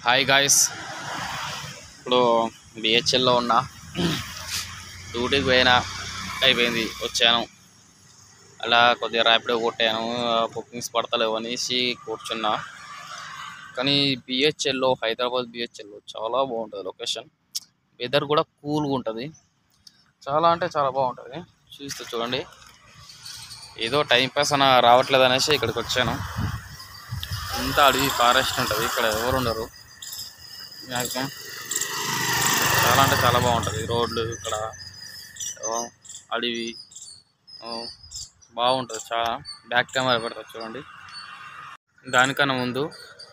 Hi guys, ఇప్పుడు బిహెచ్ఎల్లో ఉన్నా. డ్యూటీకి అయిపోయింది, వచ్చాను. అలా కొద్దిగా ర్యాపిడో కొట్టాను, బుకింగ్స్ పడతలేవు అనేసి కూర్చున్నా. కానీ బిహెచ్ఎల్లో, హైదరాబాద్ బిహెచ్ఎల్లో చాలా బాగుంటుంది లొకేషన్. వెదర్ కూడా కూల్గా ఉంటుంది, చాలా అంటే చాలా బాగుంటుంది. చూస్తే చూడండి, ఏదో టైంపాస్ అన్న రావట్లేదు అనేసి ఇక్కడికి వచ్చాను. అంతా అడవి ఫారెస్ట్ ఉంటుంది, ఇక్కడ ఎవరు ఉండరు మ్యాక్సిమం. చాలా అంటే చాలా బాగుంటుంది రోడ్లు, ఇక్కడ అడవి బాగుంటుంది చాలా. బ్యాక్ కెమెరా పెడతారు చూడండి. దానికన్నా ముందు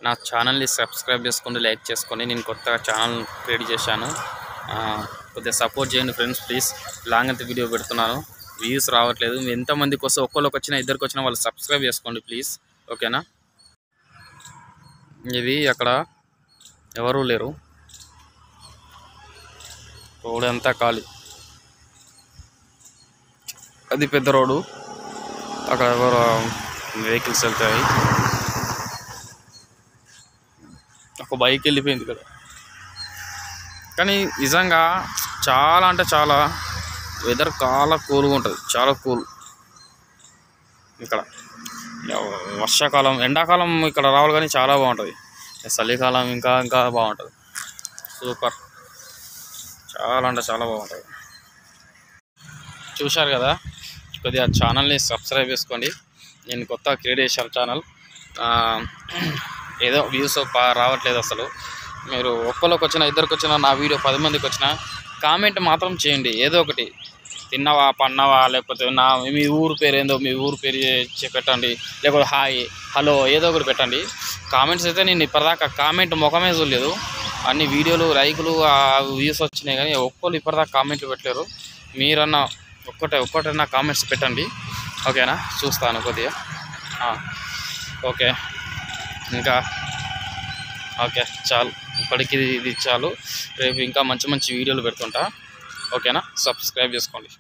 నా ఛానల్ని సబ్స్క్రైబ్ చేసుకోండి, లైక్ చేసుకోండి. నేను కొత్తగా ఛానల్ క్రియేట్ చేశాను, కొద్దిగా సపోర్ట్ చేయండి ఫ్రెండ్స్ ప్లీజ్. లాంగ్ అంత వీడియో పెడుతున్నాను, వ్యూస్ రావట్లేదు. ఎంతమందికి వస్తే ఒక్కరికి వచ్చినా ఇద్దరికి వచ్చినా వాళ్ళు సబ్స్క్రైబ్ చేసుకోండి ప్లీజ్, ఓకేనా. ఇది అక్కడ ఎవరూ లేరు, రోడ్ అంతా ఖాళీ. అది పెద్ద రోడ్డు, అక్కడ ఎవరు వెహికల్స్ వెళ్తాయి. ఒక బైక్ వెళ్ళిపోయింది ఇక్కడ. కానీ నిజంగా చాలా అంటే చాలా వెదర్ చాలా కూల్గా ఉంటుంది, చాలా కూల్ ఇక్కడ. వర్షాకాలం, ఎండాకాలం ఇక్కడ రావాలి కానీ చాలా బాగుంటుంది. చలికాలం ఇంకా ఇంకా బాగుంటుంది, సూపర్. చాలా అంటే చాలా బాగుంటుంది. చూశారు కదా, కొద్దిగా ఛానల్ని సబ్స్క్రైబ్ చేసుకోండి. నేను కొత్తగా క్రియేట్ చేశాను ఛానల్. ఏదో వ్యూస్ రావట్లేదు అసలు. మీరు ఒక్కరికి వచ్చినా ఇద్దరికి వచ్చినా, నా వీడియో 10 మందికి వచ్చినా కామెంట్ మాత్రం చేయండి. ఏదో ఒకటి, తిన్నావా పన్నావా, లేకపోతే మీ ఊరు పేరు ఏందో మీ ఊరు పేరు పెట్టండి, లేకపోతే హాయ్ హలో ఏదో ఒకటి పెట్టండి. కామెంట్స్ అయితే నేను ఇప్పటిదాకా కామెంట్ ముఖమే చూడలేదు. అన్ని వీడియోలు లైకులు వ్యూస్ వచ్చినాయి, కానీ ఒక్కరు ఇప్పటిదాకా కామెంట్లు పెట్టలేరు. మీరన్నా ఒక్కటైనా కామెంట్స్ పెట్టండి, ఓకేనా. చూస్తాను కొద్దిగా, ఓకే. ఇంకా ఓకే, చాలు ఇప్పటికి ఇది చాలు. రేపు ఇంకా మంచి మంచి వీడియోలు పెడుతుంటా, ఓకేనా. సబ్స్క్రైబ్ చేసుకోండి.